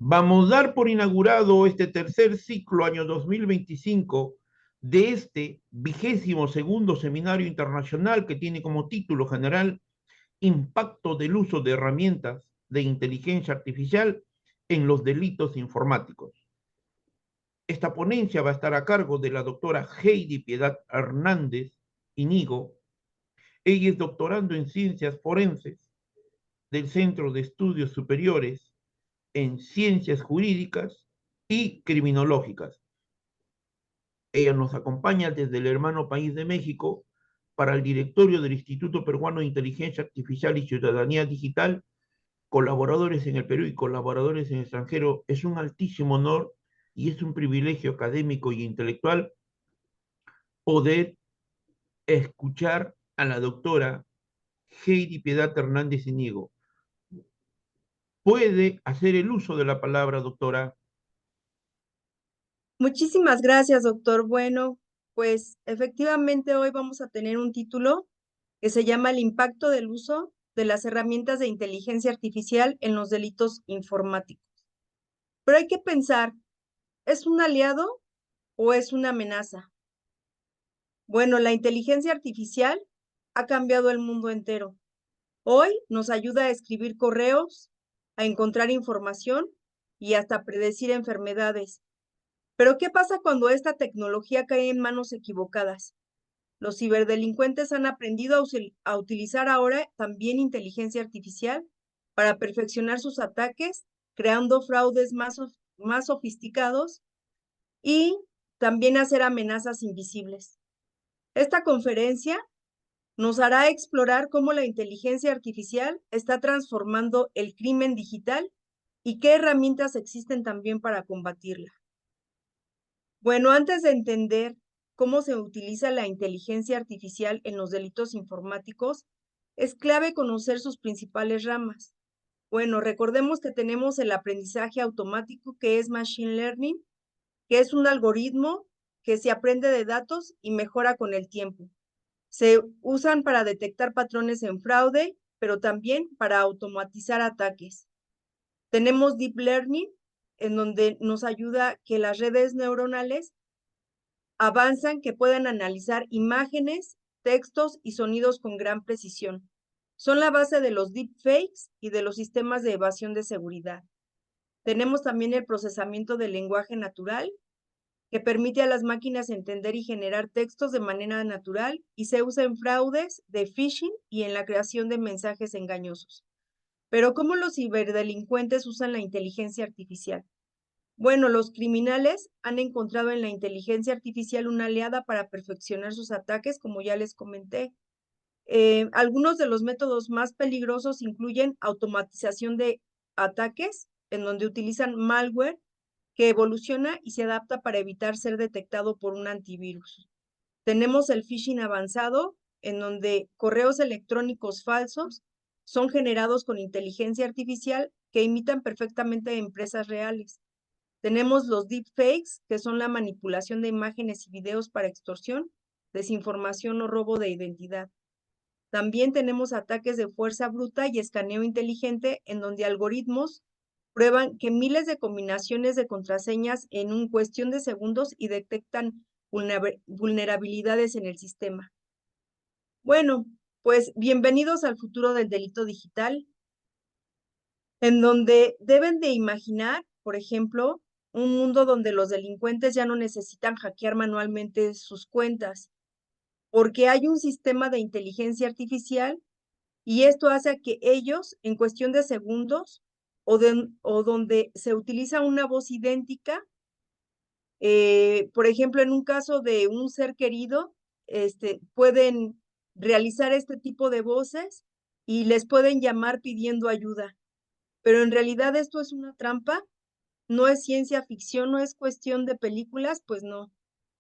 Vamos a dar por inaugurado este tercer ciclo año 2025 de este 22º Seminario Internacional que tiene como título general Impacto del uso de herramientas de inteligencia artificial en los delitos informáticos. Esta ponencia va a estar a cargo de la doctora Heidi Piedad Hernández Inigo. Ella es doctorando en ciencias forenses del Centro de Estudios Superiores en Ciencias Jurídicas y Criminológicas. Ella nos acompaña desde el hermano país de México para el directorio del Instituto Peruano de Inteligencia Artificial y Ciudadanía Digital, colaboradores en el Perú y colaboradores en el extranjero. Es un altísimo honor y es un privilegio académico y intelectual poder escuchar a la doctora Heidi Piedad Hernández Inigo. Puede hacer el uso de la palabra, doctora. Muchísimas gracias, doctor. Bueno, pues efectivamente hoy vamos a tener un título que se llama El impacto del uso de las herramientas de inteligencia artificial en los delitos informáticos. Pero hay que pensar, ¿es un aliado o es una amenaza? Bueno, la inteligencia artificial ha cambiado el mundo entero. Hoy nos ayuda a escribir correos, a encontrar información y hasta predecir enfermedades. Pero ¿qué pasa cuando esta tecnología cae en manos equivocadas? Los ciberdelincuentes han aprendido a utilizar ahora también inteligencia artificial para perfeccionar sus ataques, creando fraudes más sofisticados y también hacer amenazas invisibles. Esta conferencia nos hará explorar cómo la inteligencia artificial está transformando el crimen digital y qué herramientas existen también para combatirla. Bueno, antes de entender cómo se utiliza la inteligencia artificial en los delitos informáticos, es clave conocer sus principales ramas. Bueno, recordemos que tenemos el aprendizaje automático, que es Machine Learning, que es un algoritmo que se aprende de datos y mejora con el tiempo. Se usan para detectar patrones en fraude, pero también para automatizar ataques. Tenemos Deep Learning, en donde nos ayuda que las redes neuronales avanzan que pueden analizar imágenes, textos y sonidos con gran precisión. Son la base de los deepfakes y de los sistemas de evasión de seguridad. Tenemos también el procesamiento del lenguaje natural, que permite a las máquinas entender y generar textos de manera natural y se usa en fraudes de phishing y en la creación de mensajes engañosos. Pero ¿cómo los ciberdelincuentes usan la inteligencia artificial? Bueno, los criminales han encontrado en la inteligencia artificial una aliada para perfeccionar sus ataques, como ya les comenté. Algunos de los métodos más peligrosos incluyen automatización de ataques, en donde utilizan malware que evoluciona y se adapta para evitar ser detectado por un antivirus. Tenemos el phishing avanzado, en donde correos electrónicos falsos son generados con inteligencia artificial que imitan perfectamente a empresas reales. Tenemos los deepfakes, que son la manipulación de imágenes y videos para extorsión, desinformación o robo de identidad. También tenemos ataques de fuerza bruta y escaneo inteligente, en donde algoritmos prueban que miles de combinaciones de contraseñas en una cuestión de segundos y detectan vulnerabilidades en el sistema. Bueno, pues bienvenidos al futuro del delito digital, en donde deben de imaginar, por ejemplo, un mundo donde los delincuentes ya no necesitan hackear manualmente sus cuentas, porque hay un sistema de inteligencia artificial y esto hace que ellos, en cuestión de segundos, o donde se utiliza una voz idéntica, por ejemplo, en un caso de un ser querido, pueden realizar este tipo de voces y les pueden llamar pidiendo ayuda. Pero en realidad esto es una trampa, no es ciencia ficción, no es cuestión de películas, pues no.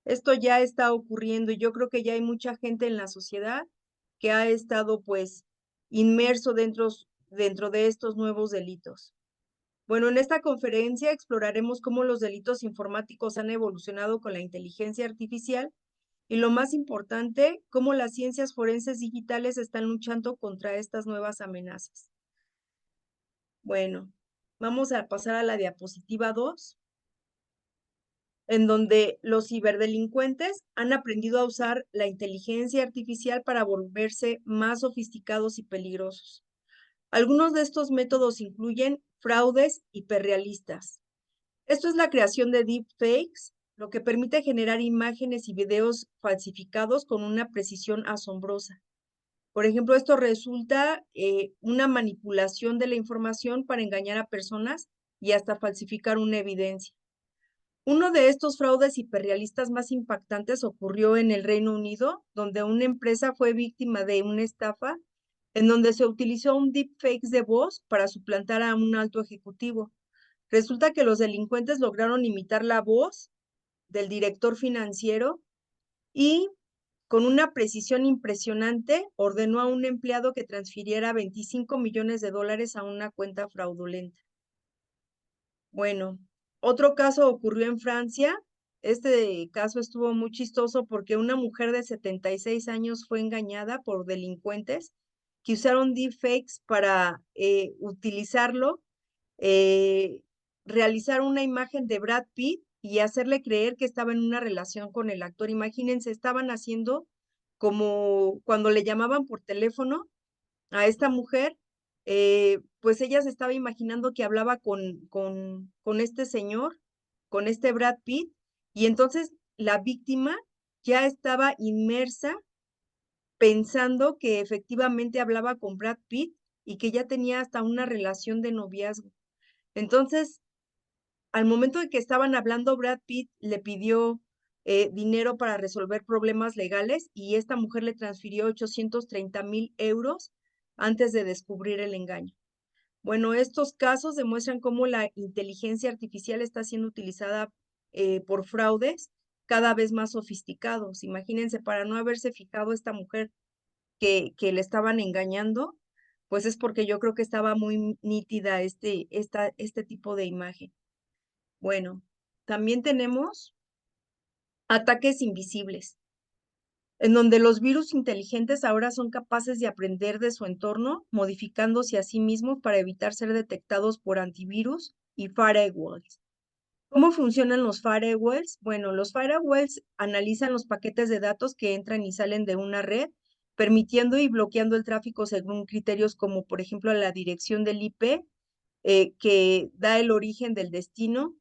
Esto ya está ocurriendo y yo creo que ya hay mucha gente en la sociedad que ha estado pues inmerso dentro de estos nuevos delitos. Bueno, en esta conferencia exploraremos cómo los delitos informáticos han evolucionado con la inteligencia artificial y lo más importante, cómo las ciencias forenses digitales están luchando contra estas nuevas amenazas. Bueno, Vamos a pasar a la diapositiva 2, en donde los ciberdelincuentes han aprendido a usar la inteligencia artificial para volverse más sofisticados y peligrosos. Algunos de estos métodos incluyen fraudes hiperrealistas. Esto es la creación de deepfakes, lo que permite generar imágenes y videos falsificados con una precisión asombrosa. Por ejemplo, esto resulta una manipulación de la información para engañar a personas y hasta falsificar una evidencia. Uno de estos fraudes hiperrealistas más impactantes ocurrió en el Reino Unido, donde una empresa fue víctima de una estafa en donde se utilizó un deepfake de voz para suplantar a un alto ejecutivo. Resulta que los delincuentes lograron imitar la voz del director financiero y con una precisión impresionante ordenó a un empleado que transfiriera 25 millones de dólares a una cuenta fraudulenta. Bueno, otro caso ocurrió en Francia. Este caso estuvo muy chistoso porque una mujer de 76 años fue engañada por delincuentes que usaron deepfakes para utilizarlo, eh, realizar una imagen de Brad Pitt y hacerle creer que estaba en una relación con el actor. Imagínense, estaban haciendo como cuando le llamaban por teléfono a esta mujer, pues ella se estaba imaginando que hablaba con este señor, con este Brad Pitt, y entonces la víctima ya estaba inmersa pensando que efectivamente hablaba con Brad Pitt y que ya tenía hasta una relación de noviazgo. Entonces, al momento de que estaban hablando, Brad Pitt le pidió dinero para resolver problemas legales y esta mujer le transfirió 830,000 euros antes de descubrir el engaño. Bueno, estos casos demuestran cómo la inteligencia artificial está siendo utilizada por fraudes cada vez más sofisticados. Imagínense, para no haberse fijado esta mujer que le estaban engañando, pues es porque yo creo que estaba muy nítida este tipo de imagen. Bueno, también tenemos ataques invisibles, en donde los virus inteligentes ahora son capaces de aprender de su entorno, modificándose a sí mismos para evitar ser detectados por antivirus y firewalls. ¿Cómo funcionan los firewalls? Bueno, los firewalls analizan los paquetes de datos que entran y salen de una red, permitiendo y bloqueando el tráfico según criterios como, por ejemplo, la dirección del IP, que da el origen del destino,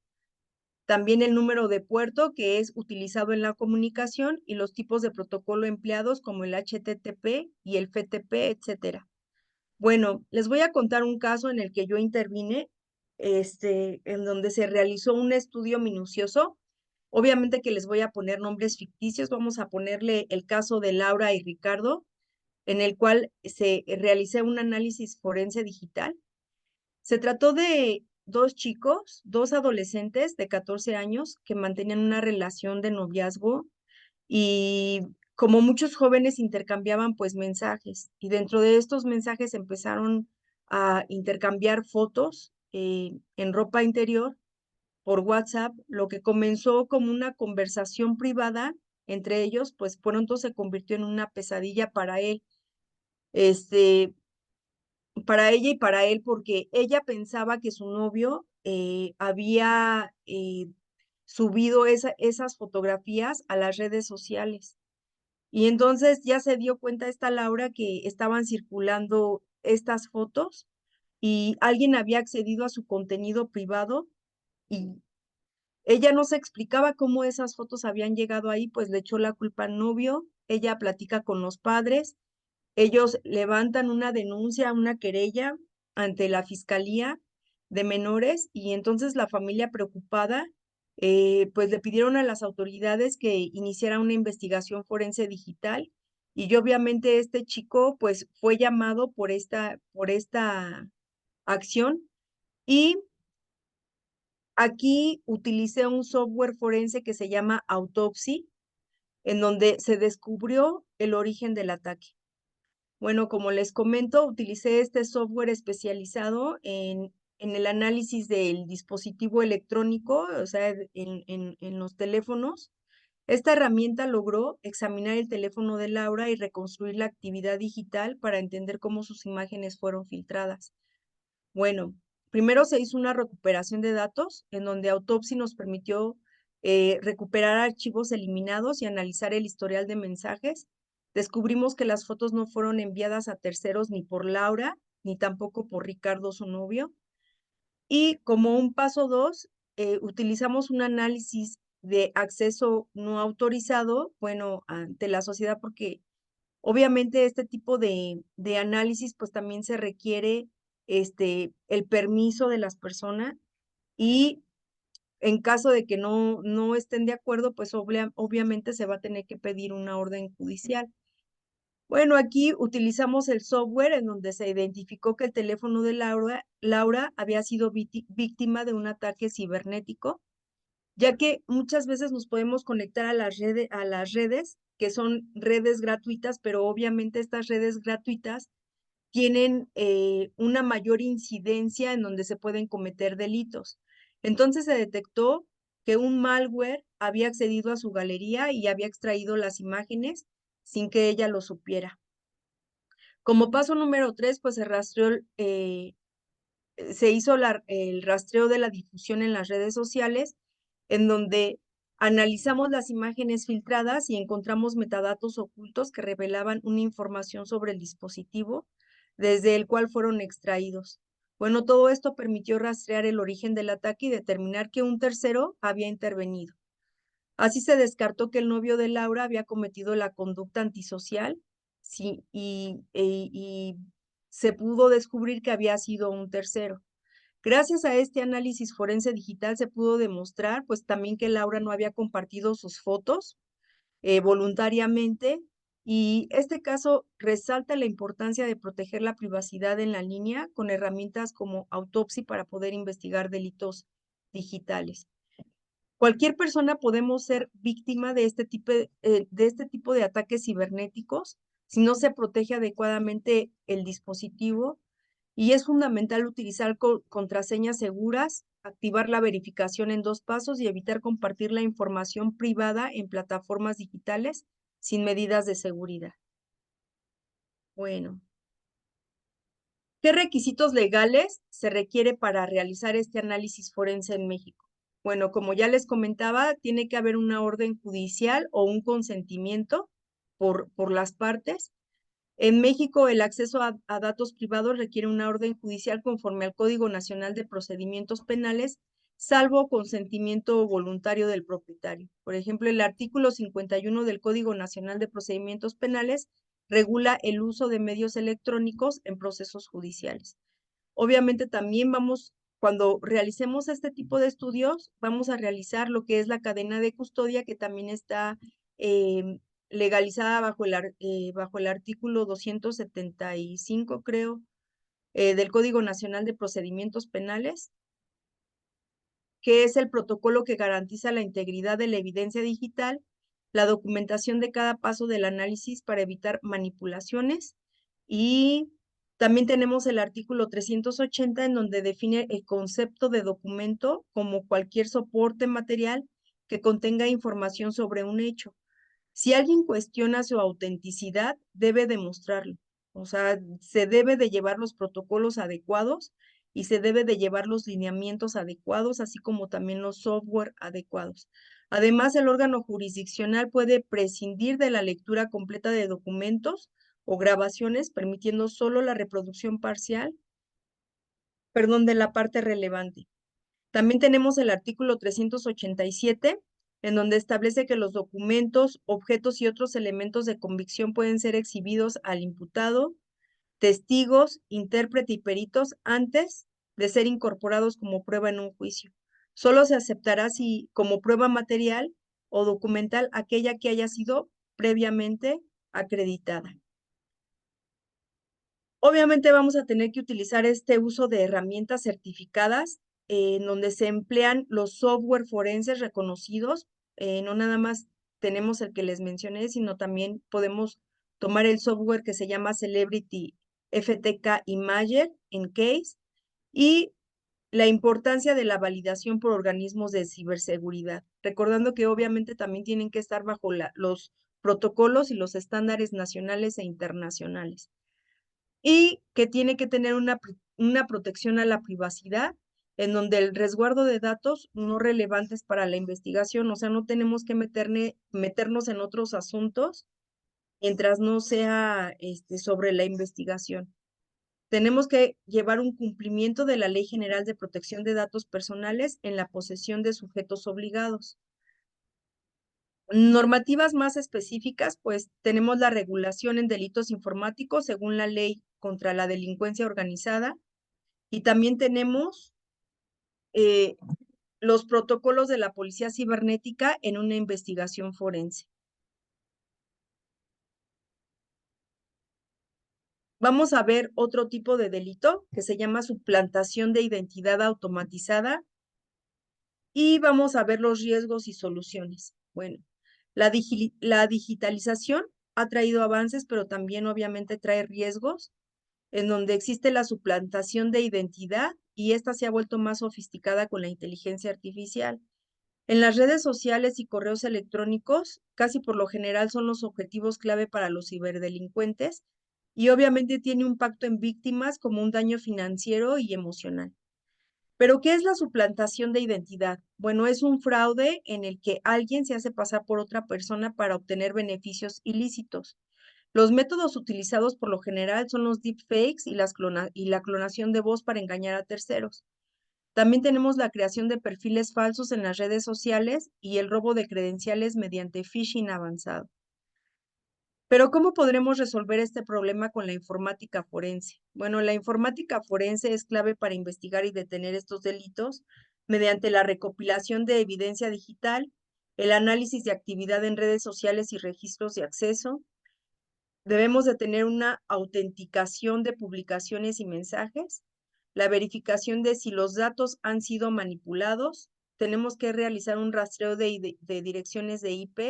también el número de puerto que es utilizado en la comunicación y los tipos de protocolo empleados como el HTTP y el FTP, etcétera. Bueno, les voy a contar un caso en el que yo intervine, en donde se realizó un estudio minucioso. Obviamente que les voy a poner nombres ficticios, vamos a ponerle el caso de Laura y Ricardo, en el cual se realicé un análisis forense digital. Se trató de dos chicos, dos adolescentes de 14 años que mantenían una relación de noviazgo y como muchos jóvenes intercambiaban pues mensajes y dentro de estos mensajes empezaron a intercambiar fotos en ropa interior por WhatsApp, lo que comenzó como una conversación privada entre ellos, pues pronto se convirtió en una pesadilla para él. Este, para ella y para él, porque ella pensaba que su novio había subido esas fotografías a las redes sociales. Y entonces ya se dio cuenta esta Laura que estaban circulando estas fotos y alguien había accedido a su contenido privado y ella no se explicaba cómo esas fotos habían llegado ahí, pues le echó la culpa al novio, ella platica con los padres, ellos levantan una denuncia, una querella ante la Fiscalía de Menores y entonces la familia preocupada, pues le pidieron a las autoridades que iniciara una investigación forense digital y obviamente este chico pues fue llamado por esta acción y aquí utilicé un software forense que se llama Autopsy, en donde se descubrió el origen del ataque. Bueno, como les comento, utilicé este software especializado en el análisis del dispositivo electrónico, o sea, en los teléfonos. Esta herramienta logró examinar el teléfono de Laura y reconstruir la actividad digital para entender cómo sus imágenes fueron filtradas. Bueno, Primero se hizo una recuperación de datos en donde Autopsy nos permitió recuperar archivos eliminados y analizar el historial de mensajes. Descubrimos que las fotos no fueron enviadas a terceros ni por Laura, ni tampoco por Ricardo, su novio. Y como un paso 2, utilizamos un análisis de acceso no autorizado, bueno, ante la sociedad, porque obviamente este tipo de análisis pues también se requiere el permiso de las personas y en caso de que no estén de acuerdo, pues obviamente se va a tener que pedir una orden judicial. Bueno, aquí utilizamos el software en donde se identificó que el teléfono de Laura había sido víctima de un ataque cibernético, ya que muchas veces nos podemos conectar a las redes, que son redes gratuitas, pero obviamente estas redes gratuitas tienen una mayor incidencia en donde se pueden cometer delitos. Entonces se detectó que un malware había accedido a su galería y había extraído las imágenes sin que ella lo supiera. Como paso número 3, pues se hizo el rastreo de la difusión en las redes sociales, en donde analizamos las imágenes filtradas y encontramos metadatos ocultos que revelaban una información sobre el dispositivo desde el cual fueron extraídos. Bueno, todo esto permitió rastrear el origen del ataque y determinar que un tercero había intervenido. Así se descartó que el novio de Laura había cometido la conducta antisocial, sí, y se pudo descubrir que había sido un tercero. Gracias a este análisis forense digital se pudo demostrar pues también que Laura no había compartido sus fotos voluntariamente, y este caso resalta la importancia de proteger la privacidad en la línea con herramientas como Autopsy para poder investigar delitos digitales. Cualquier persona podemos ser víctima de este tipo de ataques cibernéticos si no se protege adecuadamente el dispositivo, y es fundamental utilizar contraseñas seguras, activar la verificación en 2 pasos y evitar compartir la información privada en plataformas digitales sin medidas de seguridad. Bueno, ¿qué requisitos legales se requiere para realizar este análisis forense en México? Bueno, como ya les comentaba, tiene que haber una orden judicial o un consentimiento por las partes. En México, el acceso a datos privados requiere una orden judicial conforme al Código Nacional de Procedimientos Penales, salvo consentimiento voluntario del propietario. Por ejemplo, el artículo 51 del Código Nacional de Procedimientos Penales regula el uso de medios electrónicos en procesos judiciales. Obviamente también cuando realicemos este tipo de estudios, vamos a realizar lo que es la cadena de custodia, que también está legalizada bajo el artículo 275, creo, del Código Nacional de Procedimientos Penales, que es el protocolo que garantiza la integridad de la evidencia digital, la documentación de cada paso del análisis para evitar manipulaciones, y también tenemos el artículo 380 en donde define el concepto de documento como cualquier soporte material que contenga información sobre un hecho. Si alguien cuestiona su autenticidad, debe demostrarlo. O sea, se debe de llevar los protocolos adecuados y se debe de llevar los lineamientos adecuados, así como también los software adecuados. Además, el órgano jurisdiccional puede prescindir de la lectura completa de documentos o grabaciones, permitiendo solo la reproducción parcial, de la parte relevante. También tenemos el artículo 387, en donde establece que los documentos, objetos y otros elementos de convicción pueden ser exhibidos al imputado, testigos, intérprete y peritos antes de ser incorporados como prueba en un juicio. Solo se aceptará si como prueba material o documental aquella que haya sido previamente acreditada. Obviamente vamos a tener que utilizar este uso de herramientas certificadas en donde se emplean los software forenses reconocidos. No nada más tenemos el que les mencioné, sino también podemos tomar el software que se llama Celebrity FTK Imager en Case, y la importancia de la validación por organismos de ciberseguridad, recordando que obviamente también tienen que estar bajo los protocolos y los estándares nacionales e internacionales, y que tiene que tener una protección a la privacidad, en donde el resguardo de datos no relevantes para la investigación, o sea, no tenemos que meternos en otros asuntos mientras no sea sobre la investigación. Tenemos que llevar un cumplimiento de la Ley General de Protección de Datos Personales en la posesión de sujetos obligados. Normativas más específicas, pues tenemos la regulación en delitos informáticos según la Ley contra la Delincuencia Organizada y también tenemos los protocolos de la Policía Cibernética en una investigación forense. Vamos a ver otro tipo de delito que se llama suplantación de identidad automatizada y vamos a ver los riesgos y soluciones. Bueno, la digitalización ha traído avances, pero también obviamente trae riesgos en donde existe la suplantación de identidad y esta se ha vuelto más sofisticada con la inteligencia artificial. En las redes sociales y correos electrónicos, casi por lo general son los objetivos clave para los ciberdelincuentes y obviamente tiene un impacto en víctimas como un daño financiero y emocional. Pero, ¿qué es la suplantación de identidad? Bueno, es un fraude en el que alguien se hace pasar por otra persona para obtener beneficios ilícitos. Los métodos utilizados por lo general son los deepfakes y la clonación de voz para engañar a terceros. También tenemos la creación de perfiles falsos en las redes sociales y el robo de credenciales mediante phishing avanzado. Pero, ¿cómo podremos resolver este problema con la informática forense? Bueno, la informática forense es clave para investigar y detener estos delitos mediante la recopilación de evidencia digital, el análisis de actividad en redes sociales y registros de acceso. Debemos de tener una autenticación de publicaciones y mensajes, la verificación de si los datos han sido manipulados. Tenemos que realizar un rastreo de direcciones de IP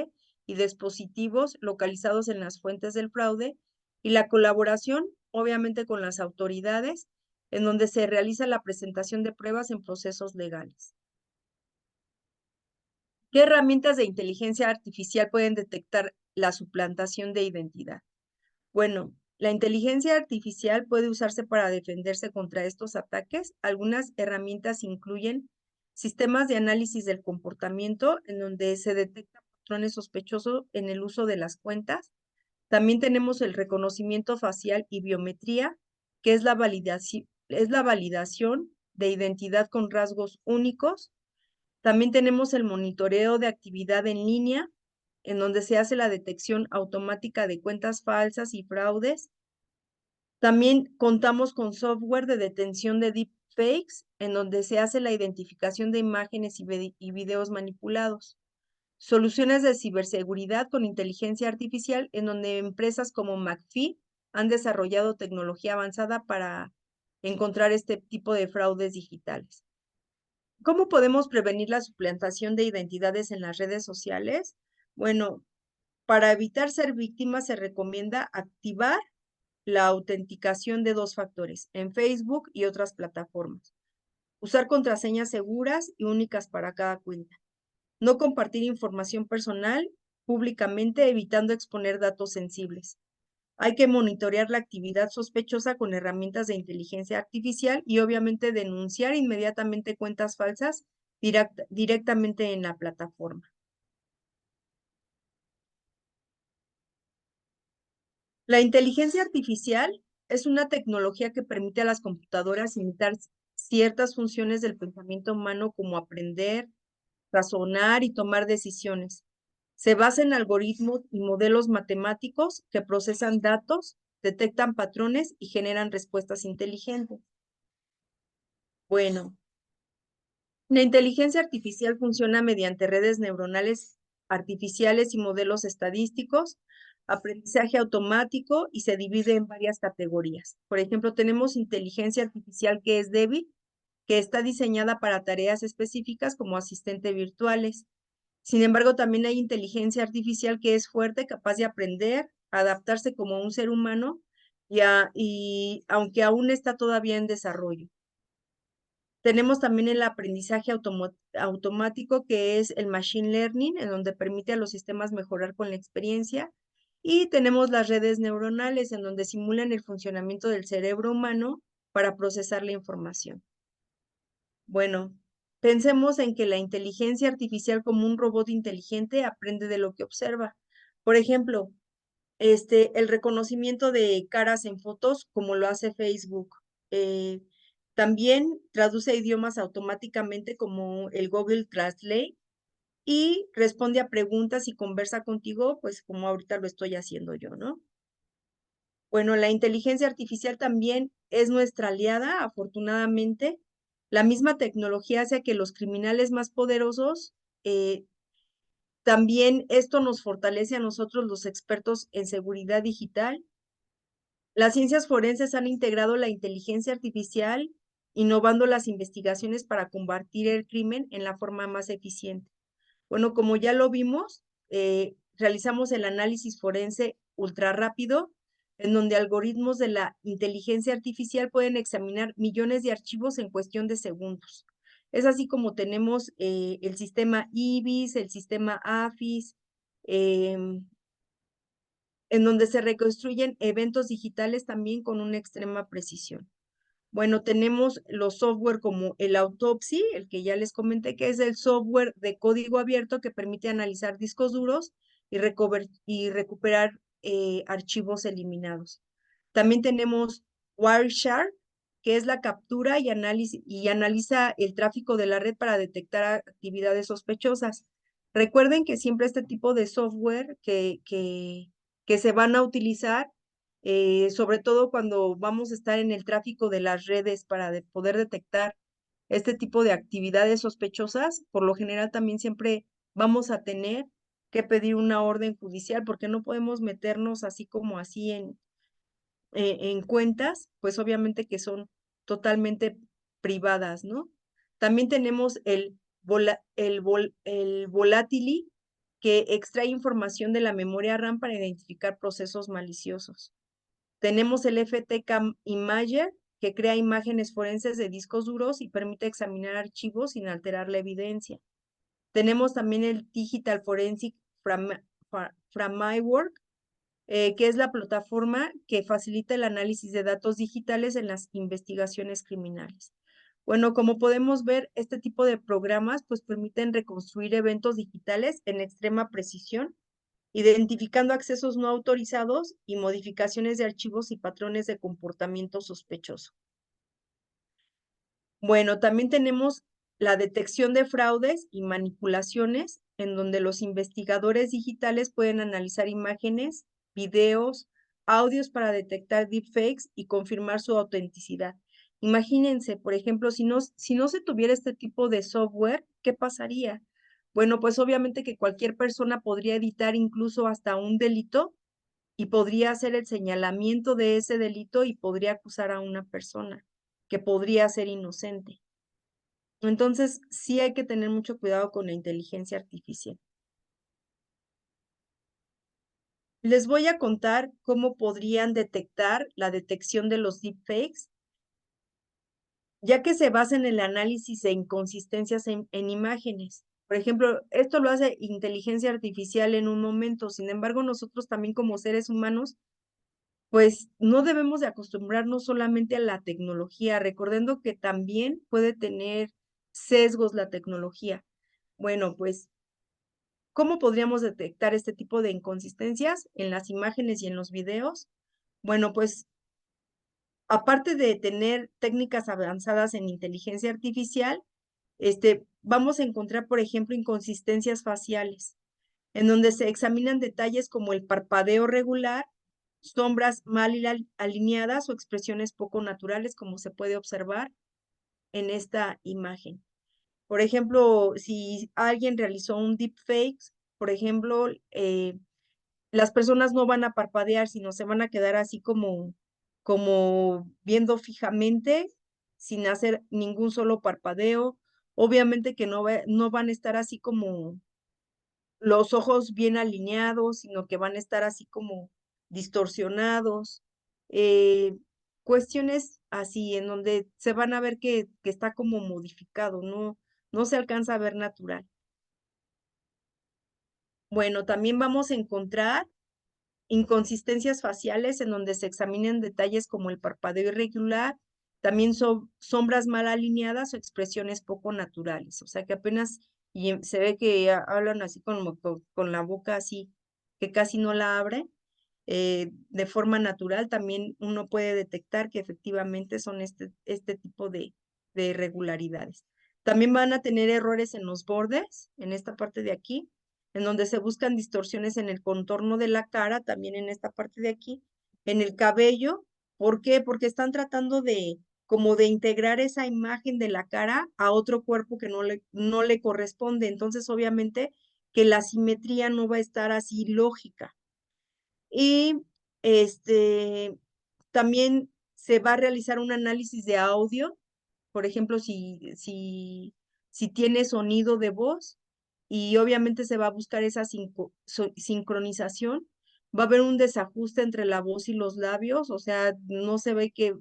y dispositivos localizados en las fuentes del fraude y la colaboración, obviamente, con las autoridades, en donde se realiza la presentación de pruebas en procesos legales. ¿Qué herramientas de inteligencia artificial pueden detectar la suplantación de identidad? Bueno, la inteligencia artificial puede usarse para defenderse contra estos ataques. Algunas herramientas incluyen sistemas de análisis del comportamiento, en donde se detectan patrones sospechosos en el uso de las cuentas. También tenemos el reconocimiento facial y biometría, que es la validación de identidad con rasgos únicos. También tenemos el monitoreo de actividad en línea, en donde se hace la detección automática de cuentas falsas y fraudes. También contamos con software de detención de deepfakes, en donde se hace la identificación de imágenes y videos manipulados. Soluciones de ciberseguridad con inteligencia artificial, en donde empresas como McAfee han desarrollado tecnología avanzada para encontrar este tipo de fraudes digitales. ¿Cómo podemos prevenir la suplantación de identidades en las redes sociales? Bueno, para evitar ser víctimas se recomienda activar la autenticación de 2 factores en Facebook y otras plataformas. Usar contraseñas seguras y únicas para cada cuenta. No compartir información personal públicamente, evitando exponer datos sensibles. Hay que monitorear la actividad sospechosa con herramientas de inteligencia artificial y obviamente denunciar inmediatamente cuentas falsas directamente en la plataforma. La inteligencia artificial es una tecnología que permite a las computadoras imitar ciertas funciones del pensamiento humano como aprender, razonar y tomar decisiones. Se basa en algoritmos y modelos matemáticos que procesan datos, detectan patrones y generan respuestas inteligentes. Bueno, la inteligencia artificial funciona mediante redes neuronales artificiales y modelos estadísticos, aprendizaje automático y se divide en varias categorías. Por ejemplo, tenemos inteligencia artificial que es débil, que está diseñada para tareas específicas como asistentes virtuales. Sin embargo, también hay inteligencia artificial que es fuerte, capaz de aprender, adaptarse como un ser humano y aunque aún está todavía en desarrollo. Tenemos también el aprendizaje automático, que es el machine learning, en donde permite a los sistemas mejorar con la experiencia. Y tenemos las redes neuronales, en donde simulan el funcionamiento del cerebro humano para procesar la información. Bueno, pensemos en que la inteligencia artificial como un robot inteligente aprende de lo que observa. Por ejemplo, el reconocimiento de caras en fotos, como lo hace Facebook. Eh, También traduce idiomas automáticamente como el Google Translate y responde a preguntas y conversa contigo, pues como ahorita lo estoy haciendo yo, ¿no? Bueno, la inteligencia artificial también es nuestra aliada, afortunadamente. La misma tecnología hace que los criminales más poderosos, también esto nos fortalece a nosotros los expertos en seguridad digital. Las ciencias forenses han integrado la inteligencia artificial, innovando las investigaciones para combatir el crimen en la forma más eficiente. Bueno, como ya lo vimos, realizamos el análisis forense ultra rápido, en donde algoritmos de la inteligencia artificial pueden examinar millones de archivos en cuestión de segundos. Es así como tenemos el sistema IBIS, el sistema AFIS, en donde se reconstruyen eventos digitales también con una extrema precisión. Bueno, tenemos los software como el Autopsy, el que ya les comenté, que es el software de código abierto que permite analizar discos duros y recuperar archivos eliminados. También tenemos Wireshark, que es la captura y analiza el tráfico de la red para detectar actividades sospechosas. Recuerden que siempre este tipo de software que se van a utilizar sobre todo cuando vamos a estar en el tráfico de las redes para poder detectar este tipo de actividades sospechosas, por lo general también siempre vamos a tener que pedir una orden judicial porque no podemos meternos así como así en cuentas, pues obviamente que son totalmente privadas, ¿no? También tenemos el Volatily, que extrae información de la memoria RAM para identificar procesos maliciosos. Tenemos el FTK Imager, que crea imágenes forenses de discos duros y permite examinar archivos sin alterar la evidencia. Tenemos también el Digital Forensic Framework, que es la plataforma que facilita el análisis de datos digitales en las investigaciones criminales. Bueno, como podemos ver, este tipo de programas pues permiten reconstruir eventos digitales en extrema precisión, identificando accesos no autorizados y modificaciones de archivos y patrones de comportamiento sospechoso. Bueno, también tenemos la detección de fraudes y manipulaciones, en donde los investigadores digitales pueden analizar imágenes, videos, audios para detectar deepfakes y confirmar su autenticidad. Imagínense, por ejemplo, si no se tuviera este tipo de software, ¿qué pasaría? Bueno, pues obviamente que cualquier persona podría editar incluso hasta un delito y podría hacer el señalamiento de ese delito y podría acusar a una persona que podría ser inocente. Entonces, sí hay que tener mucho cuidado con la inteligencia artificial. Les voy a contar cómo podrían detectar la detección de los deepfakes, ya que se basa en el análisis de inconsistencias en imágenes. Por ejemplo, esto lo hace inteligencia artificial en un momento. Sin embargo, nosotros también como seres humanos pues no debemos de acostumbrarnos solamente a la tecnología, recordando que también puede tener sesgos la tecnología. Bueno, pues, ¿cómo podríamos detectar este tipo de inconsistencias en las imágenes y en los videos? Bueno, pues, aparte de tener técnicas avanzadas en inteligencia artificial, vamos a encontrar, por ejemplo, inconsistencias faciales, en donde se examinan detalles como el parpadeo regular, sombras mal alineadas o expresiones poco naturales, como se puede observar en esta imagen. Por ejemplo, si alguien realizó un deepfake, por ejemplo, las personas no van a parpadear, sino se van a quedar así como viendo fijamente, sin hacer ningún solo parpadeo. Obviamente que no van a estar así como los ojos bien alineados, sino que van a estar así como distorsionados. eh, Cuestiones así, en donde se van a ver que está como modificado, no se alcanza a ver natural. Bueno, también vamos a encontrar inconsistencias faciales en donde se examinan detalles como el parpadeo irregular, También son sombras mal alineadas o expresiones poco naturales. O sea que apenas se ve que hablan así como con la boca así, que casi no la abre. De forma natural, también uno puede detectar que efectivamente son este tipo de irregularidades. También van a tener errores en los bordes, en esta parte de aquí, en donde se buscan distorsiones en el contorno de la cara, también en esta parte de aquí, en el cabello. ¿Por qué? Porque están tratando como de integrar esa imagen de la cara a otro cuerpo que no le corresponde. Entonces, obviamente, que la simetría no va a estar así lógica. Y también se va a realizar un análisis de audio, por ejemplo, si tiene sonido de voz, y obviamente se va a buscar esa sincronización. Va a haber un desajuste entre la voz y los labios, o sea, no se ve que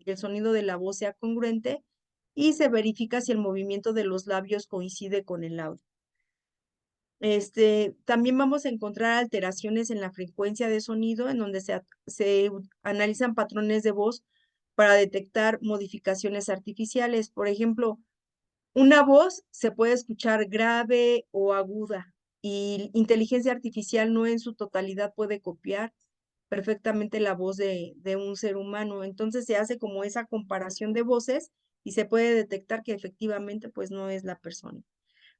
el sonido de la voz sea congruente, y se verifica si el movimiento de los labios coincide con el audio. También vamos a encontrar alteraciones en la frecuencia de sonido, en donde se analizan patrones de voz para detectar modificaciones artificiales. Por ejemplo, una voz se puede escuchar grave o aguda, y inteligencia artificial no en su totalidad puede copiar perfectamente la voz de un ser humano. Entonces se hace como esa comparación de voces y se puede detectar que efectivamente pues no es la persona.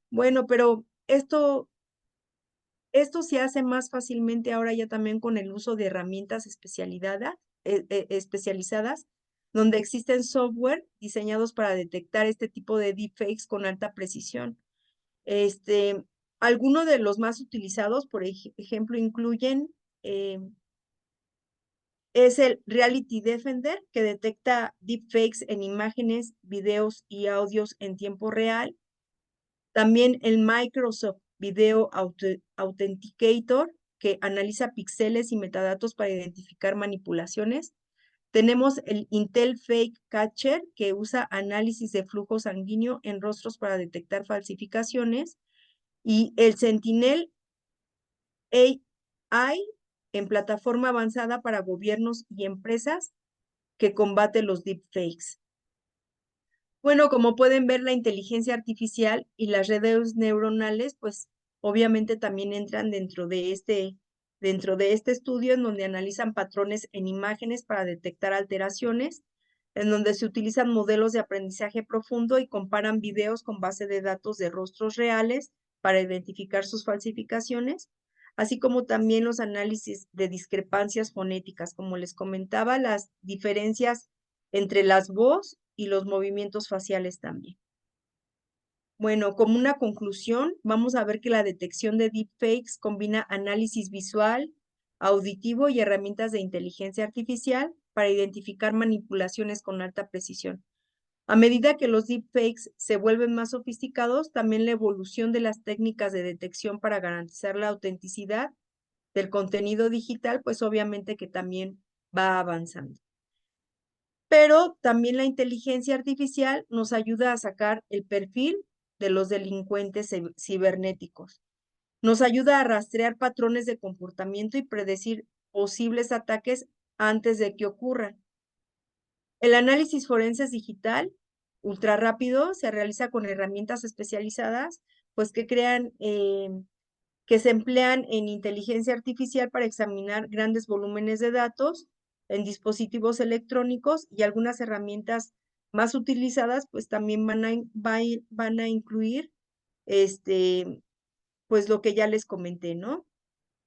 Bueno, pero esto se hace más fácilmente ahora ya también con el uso de herramientas especializadas, donde existen software diseñados para detectar este tipo de deepfakes con alta precisión. Algunos de los más utilizados, por ejemplo, incluyen, es el Reality Defender, que detecta deepfakes en imágenes, videos y audios en tiempo real. También el Microsoft Video Authenticator, que analiza píxeles y metadatos para identificar manipulaciones. Tenemos el Intel Fake Catcher, que usa análisis de flujo sanguíneo en rostros para detectar falsificaciones. Y el Sentinel AI, en plataforma avanzada para gobiernos y empresas, que combate los deepfakes. Bueno, como pueden ver, la inteligencia artificial y las redes neuronales, pues obviamente también entran dentro de este estudio, en donde analizan patrones en imágenes para detectar alteraciones, en donde se utilizan modelos de aprendizaje profundo y comparan videos con base de datos de rostros reales para identificar sus falsificaciones, así como también los análisis de discrepancias fonéticas. Como les comentaba, las diferencias entre las voz y los movimientos faciales también. Bueno, como una conclusión, vamos a ver que la detección de deepfakes combina análisis visual, auditivo y herramientas de inteligencia artificial para identificar manipulaciones con alta precisión. A medida que los deepfakes se vuelven más sofisticados, también la evolución de las técnicas de detección para garantizar la autenticidad del contenido digital, pues obviamente que también va avanzando. Pero también la inteligencia artificial nos ayuda a sacar el perfil de los delincuentes cibernéticos. Nos ayuda a rastrear patrones de comportamiento y predecir posibles ataques antes de que ocurran. El análisis forense digital ultra rápido se realiza con herramientas especializadas, pues que se emplean en inteligencia artificial para examinar grandes volúmenes de datos en dispositivos electrónicos, y algunas herramientas más utilizadas pues también van a incluir pues lo que ya les comenté, ¿no?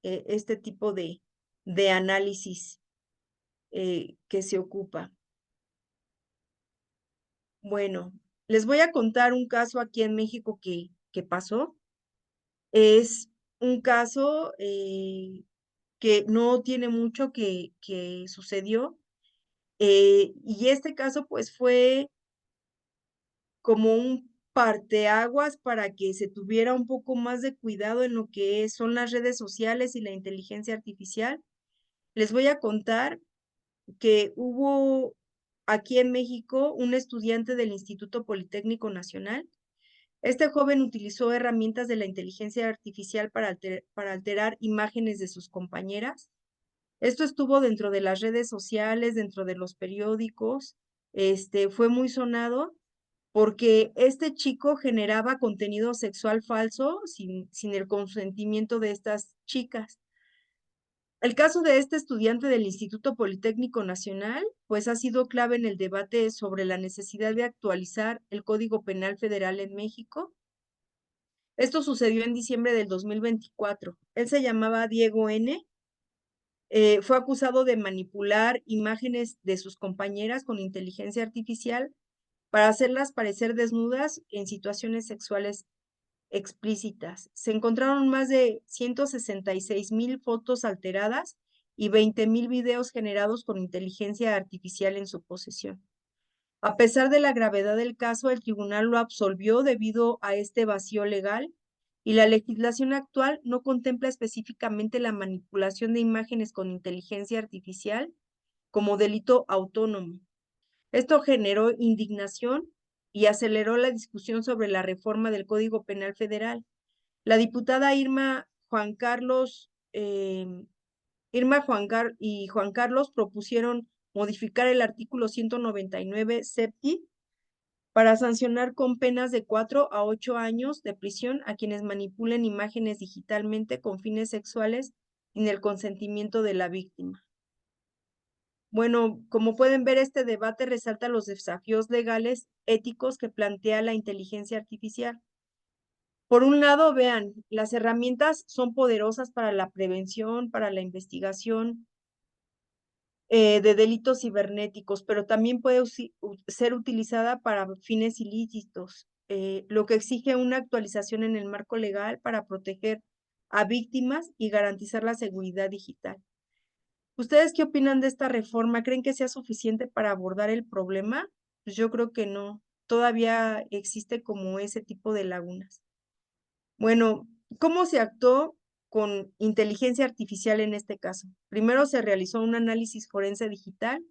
Este tipo de análisis que se ocupa. Bueno, les voy a contar un caso aquí en México que pasó. Es un caso que no tiene mucho que sucedió. Y este caso pues fue como un parteaguas para que se tuviera un poco más de cuidado en lo que son las redes sociales y la inteligencia artificial. Les voy a contar que hubo aquí en México un estudiante del Instituto Politécnico Nacional. Este joven utilizó herramientas de la inteligencia artificial para alterar imágenes de sus compañeras. Esto estuvo dentro de las redes sociales, dentro de los periódicos, fue muy sonado porque este chico generaba contenido sexual falso sin el consentimiento de estas chicas. El caso de este estudiante del Instituto Politécnico Nacional, pues ha sido clave en el debate sobre la necesidad de actualizar el Código Penal Federal en México. Esto sucedió en diciembre del 2024. Él se llamaba Diego N. Fue acusado de manipular imágenes de sus compañeras con inteligencia artificial para hacerlas parecer desnudas en situaciones sexuales explícitas. Se encontraron más de 166,000 fotos alteradas y 20,000 videos generados con inteligencia artificial en su posesión. A pesar de la gravedad del caso, el tribunal lo absolvió debido a este vacío legal y la legislación actual no contempla específicamente la manipulación de imágenes con inteligencia artificial como delito autónomo. Esto generó indignación y aceleró la discusión sobre la reforma del Código Penal Federal. La diputada Juan Carlos propusieron modificar el artículo 199 septi para sancionar con penas de 4 a 8 años de prisión a quienes manipulen imágenes digitalmente con fines sexuales sin el consentimiento de la víctima. Bueno, como pueden ver, este debate resalta los desafíos legales éticos que plantea la inteligencia artificial. Por un lado, vean, las herramientas son poderosas para la prevención, para la investigación de delitos cibernéticos, pero también puede ser utilizada para fines ilícitos, lo que exige una actualización en el marco legal para proteger a víctimas y garantizar la seguridad digital. ¿Ustedes qué opinan de esta reforma? ¿Creen que sea suficiente para abordar el problema? Pues yo creo que no. Todavía existe como ese tipo de lagunas. Bueno, ¿cómo se actuó con inteligencia artificial en este caso? Primero se realizó un análisis forense digital,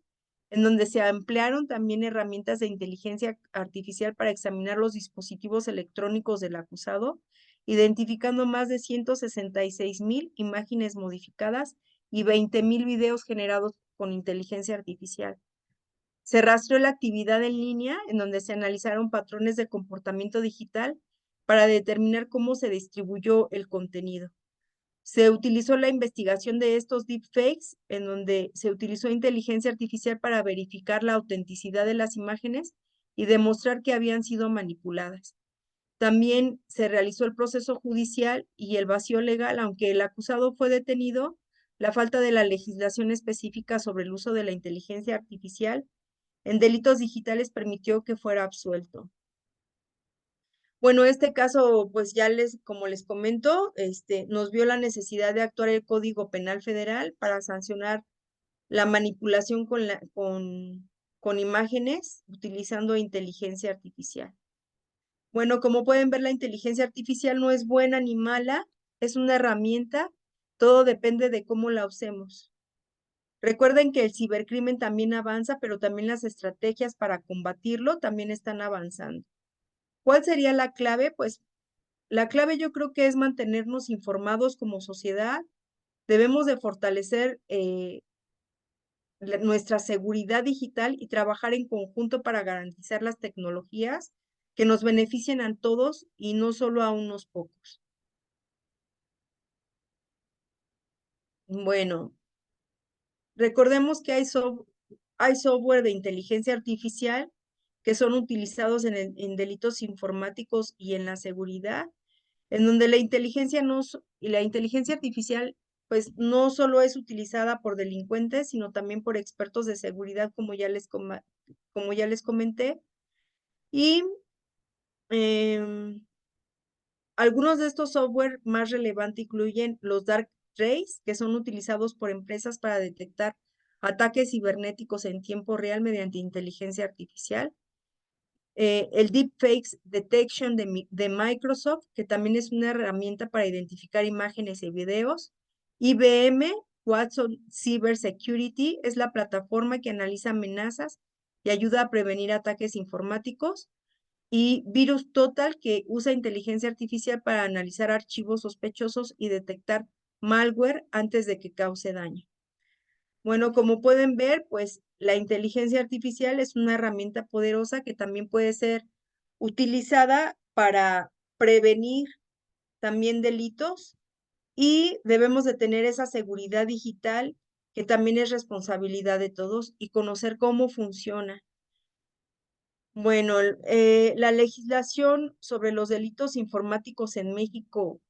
en donde se emplearon también herramientas de inteligencia artificial para examinar los dispositivos electrónicos del acusado, identificando más de 166,000 imágenes modificadas y 20,000 videos generados con inteligencia artificial. Se rastreó la actividad en línea, en donde se analizaron patrones de comportamiento digital para determinar cómo se distribuyó el contenido. Se utilizó la investigación de estos deepfakes, en donde se utilizó inteligencia artificial para verificar la autenticidad de las imágenes y demostrar que habían sido manipuladas. También se realizó el proceso judicial y el vacío legal, aunque el acusado fue detenido, la falta de la legislación específica sobre el uso de la inteligencia artificial en delitos digitales permitió que fuera absuelto. Bueno, este caso, pues ya como les comento, nos vio la necesidad de actuar el Código Penal Federal para sancionar la manipulación con imágenes utilizando inteligencia artificial. Bueno, como pueden ver, la inteligencia artificial no es buena ni mala, es una herramienta, todo depende de cómo la usemos. Recuerden que el cibercrimen también avanza, pero también las estrategias para combatirlo también están avanzando. ¿Cuál sería la clave? Pues la clave yo creo que es mantenernos informados como sociedad. Debemos de fortalecer nuestra seguridad digital y trabajar en conjunto para garantizar las tecnologías que nos beneficien a todos y no solo a unos pocos. Bueno, recordemos que hay software de inteligencia artificial que son utilizados en delitos informáticos y en la seguridad, en donde la inteligencia artificial pues no solo es utilizada por delincuentes, sino también por expertos de seguridad, como ya les comenté. Y algunos de estos software más relevantes incluyen los dark trace, que son utilizados por empresas para detectar ataques cibernéticos en tiempo real mediante inteligencia artificial. El Deepfakes Detection de Microsoft, que también es una herramienta para identificar imágenes y videos. IBM Watson Cybersecurity es la plataforma que analiza amenazas y ayuda a prevenir ataques informáticos. Y Virus Total, que usa inteligencia artificial para analizar archivos sospechosos y detectar malware antes de que cause daño. Bueno, como pueden ver, pues la inteligencia artificial es una herramienta poderosa que también puede ser utilizada para prevenir también delitos y debemos de tener esa seguridad digital que también es responsabilidad de todos y conocer cómo funciona. Bueno, la legislación sobre los delitos informáticos en México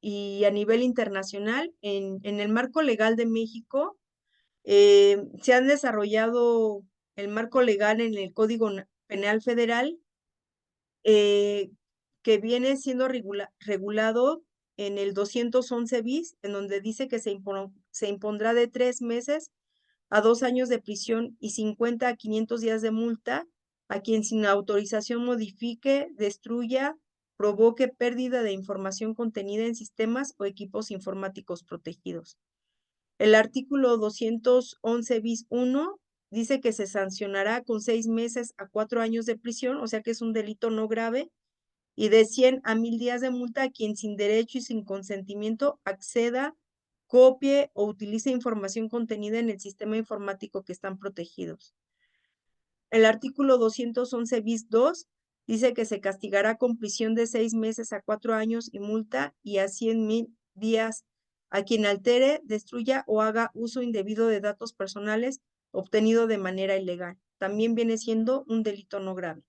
y a nivel internacional, en el marco legal de México, se han desarrollado el marco legal en el Código Penal Federal, que viene siendo regulado en el 211 bis, en donde dice que se impondrá de 3 meses a 2 años de prisión y 50 a 500 días de multa a quien sin autorización modifique, destruya, provoque pérdida de información contenida en sistemas o equipos informáticos protegidos. El artículo 211 bis 1 dice que se sancionará con 6 meses a 4 años de prisión, o sea que es un delito no grave, y de 100 a 1000 días de multa a quien sin derecho y sin consentimiento acceda, copie o utilice información contenida en el sistema informático que están protegidos. El artículo 211 bis 2 dice que se castigará con prisión de 6 meses a 4 años y multa y a 100,000 días a quien altere, destruya o haga uso indebido de datos personales obtenido de manera ilegal. También viene siendo un delito no grave.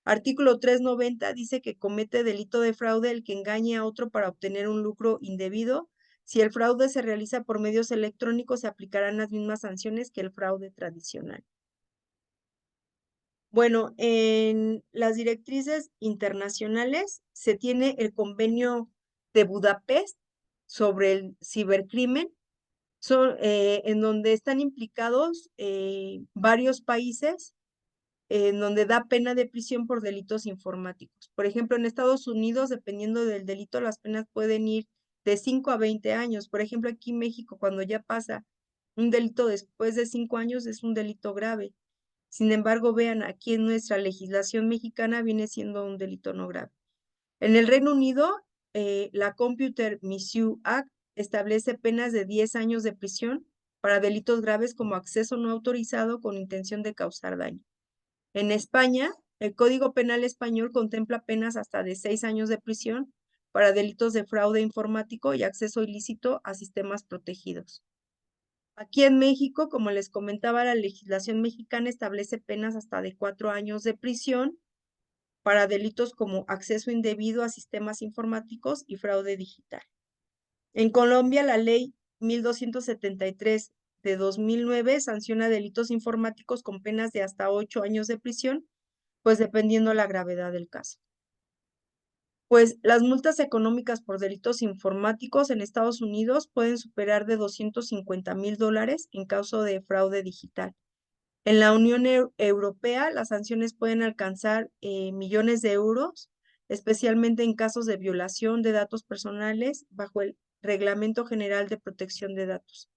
Artículo 390 dice que comete delito de fraude el que engañe a otro para obtener un lucro indebido. Si el fraude se realiza por medios electrónicos, se aplicarán las mismas sanciones que el fraude tradicional. Bueno, en las directrices internacionales se tiene el convenio de Budapest sobre el cibercrimen, en donde están implicados varios países, en donde da pena de prisión por delitos informáticos. Por ejemplo, en Estados Unidos, dependiendo del delito, las penas pueden ir de 5 a 20 años. Por ejemplo, aquí en México, cuando ya pasa un delito después de 5 años, es un delito grave. Sin embargo, vean, aquí en nuestra legislación mexicana viene siendo un delito no grave. En el Reino Unido, la Computer Misuse Act establece penas de 10 años de prisión para delitos graves como acceso no autorizado con intención de causar daño. En España, el Código Penal español contempla penas hasta de 6 años de prisión para delitos de fraude informático y acceso ilícito a sistemas protegidos. Aquí en México, como les comentaba, la legislación mexicana establece penas hasta de 4 años de prisión para delitos como acceso indebido a sistemas informáticos y fraude digital. En Colombia, la ley 1273 de 2009 sanciona delitos informáticos con penas de hasta 8 años de prisión, pues dependiendo la gravedad del caso. Pues las multas económicas por delitos informáticos en Estados Unidos pueden superar de $250,000 en caso de fraude digital. En la Unión Europea, las sanciones pueden alcanzar millones de euros, especialmente en casos de violación de datos personales bajo el Reglamento General de Protección de Datos.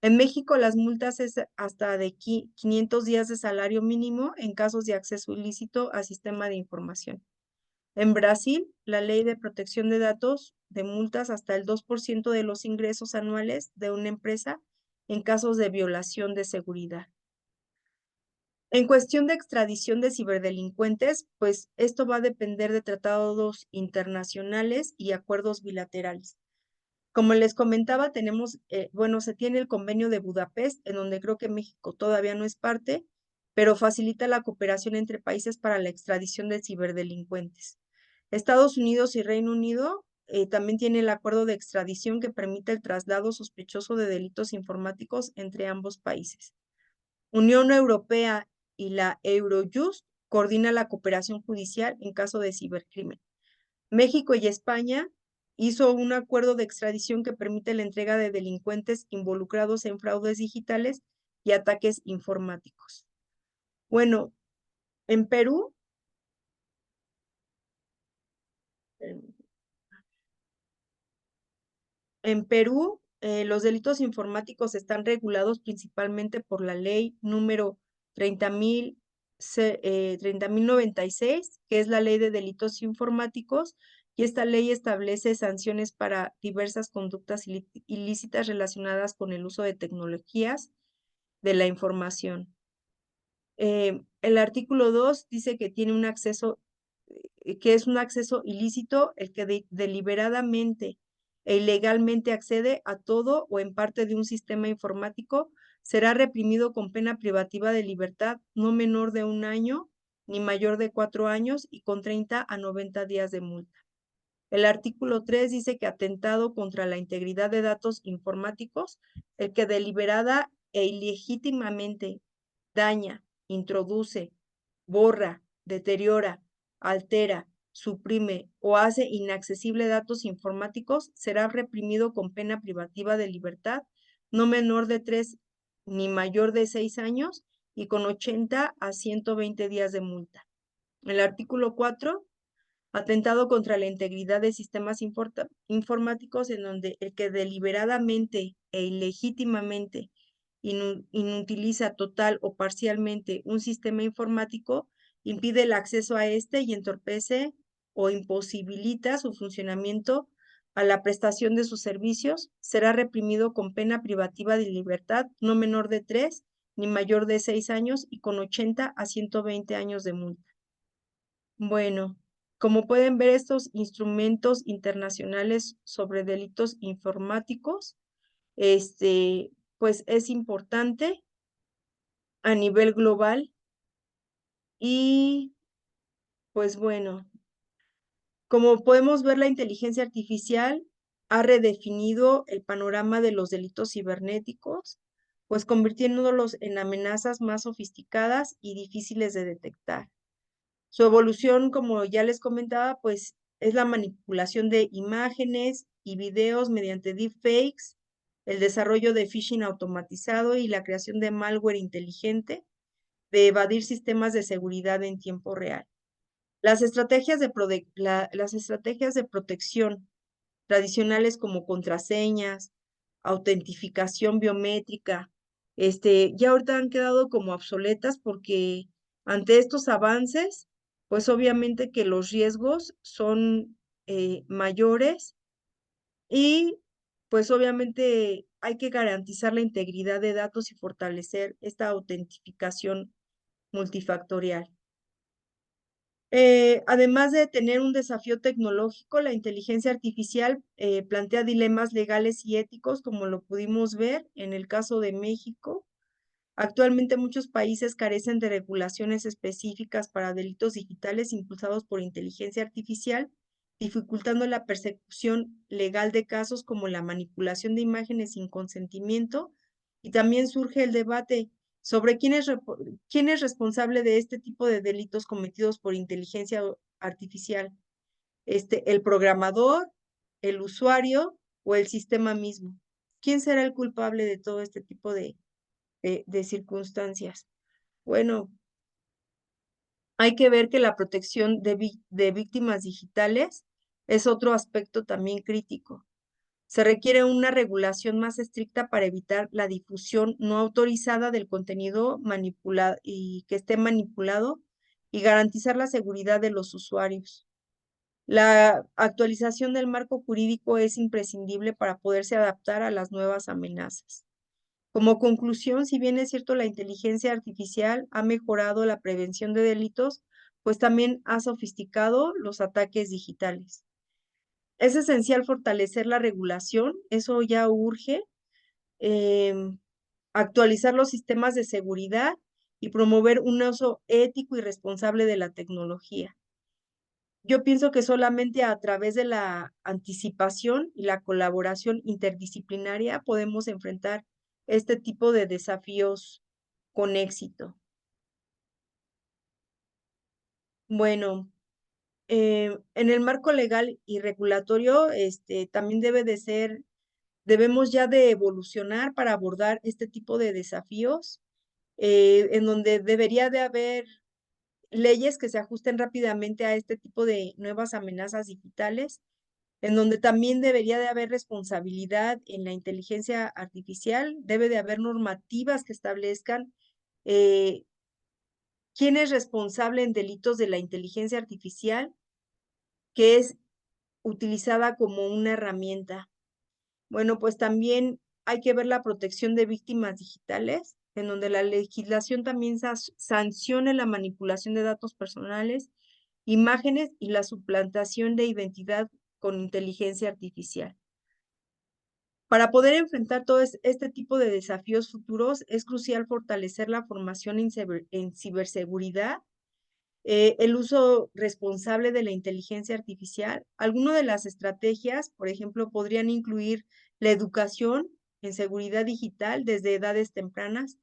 En México, las multas es hasta de 500 días de salario mínimo en casos de acceso ilícito a sistema de información. En Brasil, la ley de protección de datos de multas hasta el 2% de los ingresos anuales de una empresa en casos de violación de seguridad. En cuestión de extradición de ciberdelincuentes, pues esto va a depender de tratados internacionales y acuerdos bilaterales. Como les comentaba, tenemos, se tiene el convenio de Budapest, en donde creo que México todavía no es parte, pero facilita la cooperación entre países para la extradición de ciberdelincuentes. Estados Unidos y Reino Unido también tiene el acuerdo de extradición que permite el traslado sospechoso de delitos informáticos entre ambos países. Unión Europea y la Eurojust coordina la cooperación judicial en caso de cibercrimen. México y España hizo un acuerdo de extradición que permite la entrega de delincuentes involucrados en fraudes digitales y ataques informáticos. Bueno, en Perú, los delitos informáticos están regulados principalmente por la ley número 30.096, que es la ley de delitos informáticos, y esta ley establece sanciones para diversas conductas ilícitas relacionadas con el uso de tecnologías de la información. El artículo 2 dice que tiene un acceso, que es un acceso ilícito el que deliberadamente e ilegalmente accede a todo o en parte de un sistema informático, será reprimido con pena privativa de libertad no menor de 1 año ni mayor de 4 años y con 30 a 90 días de multa. El artículo 3 dice que atentado contra la integridad de datos informáticos, el que deliberada e ilegítimamente daña, introduce, borra, deteriora, altera, suprime o hace inaccesible datos informáticos, será reprimido con pena privativa de libertad no menor de 3 ni mayor de 6 años y con 80 a 120 días de multa. El artículo 4, atentado contra la integridad de sistemas informáticos, en donde el que deliberadamente e ilegítimamente inutiliza total o parcialmente un sistema informático, impide el acceso a este y entorpece o imposibilita su funcionamiento a la prestación de sus servicios, será reprimido con pena privativa de libertad no menor de 3 ni mayor de 6 años y con 80 a 120 años de multa. Bueno, como pueden ver, estos instrumentos internacionales sobre delitos informáticos, pues es importante a nivel global y pues bueno, como podemos ver, la inteligencia artificial ha redefinido el panorama de los delitos cibernéticos, pues convirtiéndolos en amenazas más sofisticadas y difíciles de detectar. Su evolución, como ya les comentaba, pues es la manipulación de imágenes y videos mediante deepfakes, el desarrollo de phishing automatizado y la creación de malware inteligente, de evadir sistemas de seguridad en tiempo real. Las estrategias de protección tradicionales como contraseñas, autentificación biométrica, ya ahorita han quedado como obsoletas porque ante estos avances, pues obviamente que los riesgos son mayores y pues obviamente hay que garantizar la integridad de datos y fortalecer esta autentificación multifactorial. Además de tener un desafío tecnológico, la inteligencia artificial plantea dilemas legales y éticos, como lo pudimos ver en el caso de México. Actualmente muchos países carecen de regulaciones específicas para delitos digitales impulsados por inteligencia artificial, dificultando la persecución legal de casos como la manipulación de imágenes sin consentimiento. Y también surge el debate sobre quién es responsable de este tipo de delitos cometidos por inteligencia artificial. El programador, el usuario o el sistema mismo. ¿Quién será el culpable de todo este tipo de circunstancias? Bueno, hay que ver que la protección de víctimas digitales es otro aspecto también crítico. Se requiere una regulación más estricta para evitar la difusión no autorizada del contenido manipulado y que esté manipulado y garantizar la seguridad de los usuarios. La actualización del marco jurídico es imprescindible para poderse adaptar a las nuevas amenazas. Como conclusión, si bien es cierto la inteligencia artificial ha mejorado la prevención de delitos, pues también ha sofisticado los ataques digitales. Es esencial fortalecer la regulación, eso ya urge, actualizar los sistemas de seguridad y promover un uso ético y responsable de la tecnología. Yo pienso que solamente a través de la anticipación y la colaboración interdisciplinaria podemos enfrentar este tipo de desafíos con éxito. Bueno, en el marco legal y regulatorio, también debemos ya de evolucionar para abordar este tipo de desafíos, en donde debería de haber leyes que se ajusten rápidamente a este tipo de nuevas amenazas digitales, en donde también debería de haber responsabilidad en la inteligencia artificial, debe de haber normativas que establezcan quién es responsable en delitos de la inteligencia artificial, que es utilizada como una herramienta. Bueno, pues también hay que ver la protección de víctimas digitales, en donde la legislación también sancione la manipulación de datos personales, imágenes y la suplantación de identidad con inteligencia artificial. Para poder enfrentar todo este tipo de desafíos futuros, es crucial fortalecer la formación en ciberseguridad, el uso responsable de la inteligencia artificial. Algunas de las estrategias, por ejemplo, podrían incluir la educación en seguridad digital desde edades tempranas,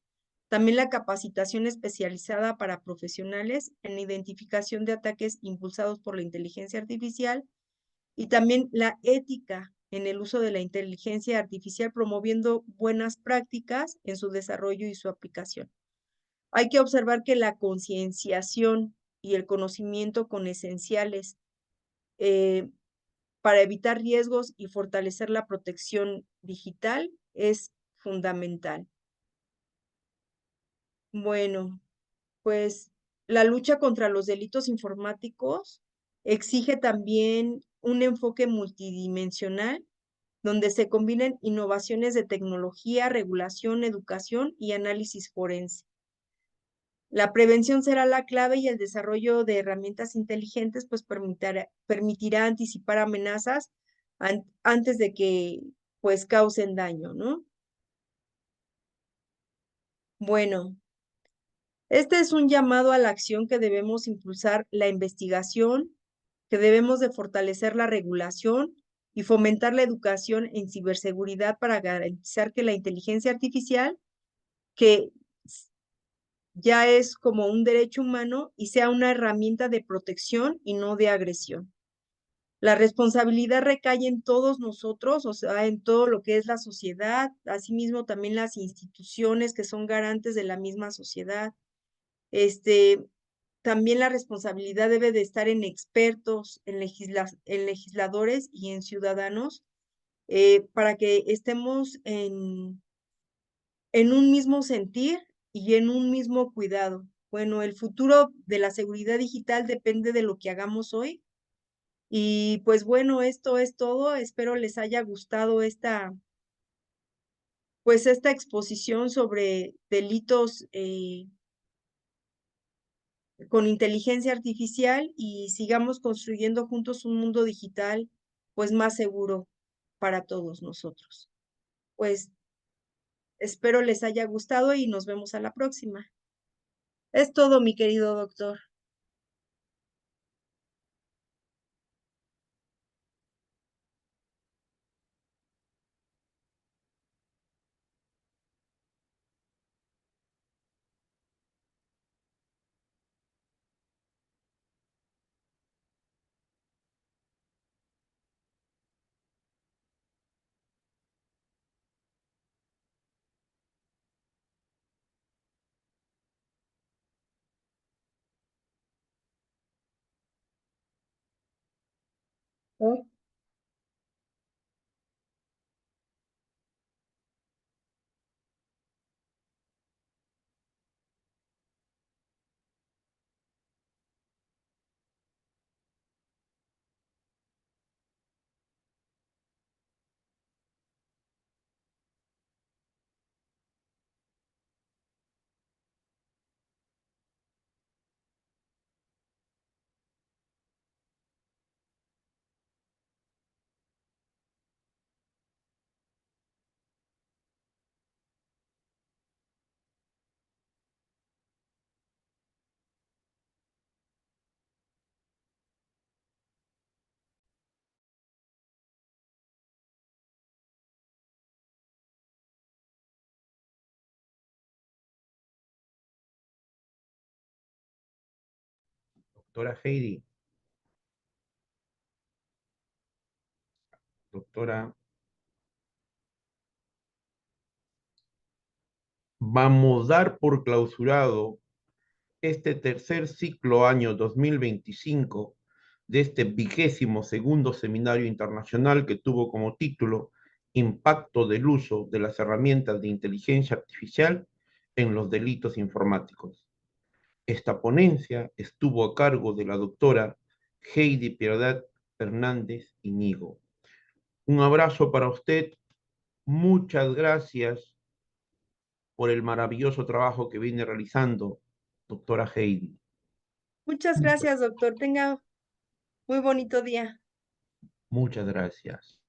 también la capacitación especializada para profesionales en identificación de ataques impulsados por la inteligencia artificial y también la ética en el uso de la inteligencia artificial, promoviendo buenas prácticas en su desarrollo y su aplicación. Hay que observar que la concienciación y el conocimiento con esenciales eh, para evitar riesgos y fortalecer la protección digital es fundamental. Bueno, pues la lucha contra los delitos informáticos exige también un enfoque multidimensional donde se combinen innovaciones de tecnología, regulación, educación y análisis forense. La prevención será la clave y el desarrollo de herramientas inteligentes pues permitirá anticipar amenazas antes de que pues causen daño, ¿no? Bueno, este es un llamado a la acción que debemos impulsar la investigación, que debemos de fortalecer la regulación y fomentar la educación en ciberseguridad para garantizar que la inteligencia artificial, que ya es como un derecho humano y sea una herramienta de protección y no de agresión. La responsabilidad recae en todos nosotros, o sea, en todo lo que es la sociedad, asimismo también las instituciones que son garantes de la misma sociedad. Este, también la responsabilidad debe de estar en expertos, en legisladores y en ciudadanos, para que estemos en un mismo sentir y en un mismo cuidado. Bueno, el futuro de la seguridad digital depende de lo que hagamos hoy. Y pues bueno, esto es todo. Espero les haya gustado pues esta exposición sobre delitos con inteligencia artificial y sigamos construyendo juntos un mundo digital pues más seguro para todos nosotros. Pues espero les haya gustado y nos vemos a la próxima. Es todo, mi querido doctor. ¿No? Doctora Heidi, doctora, vamos a dar por clausurado este tercer ciclo año 2025 de este 22º Seminario Internacional que tuvo como título Impacto del uso de las herramientas de inteligencia artificial en los delitos informáticos. Esta ponencia estuvo a cargo de la doctora Heidi Piedad Fernández Iñigo. Un abrazo para usted. Muchas gracias por el maravilloso trabajo que viene realizando, doctora Heidi. Muchas gracias, doctor. Tenga muy bonito día. Muchas gracias.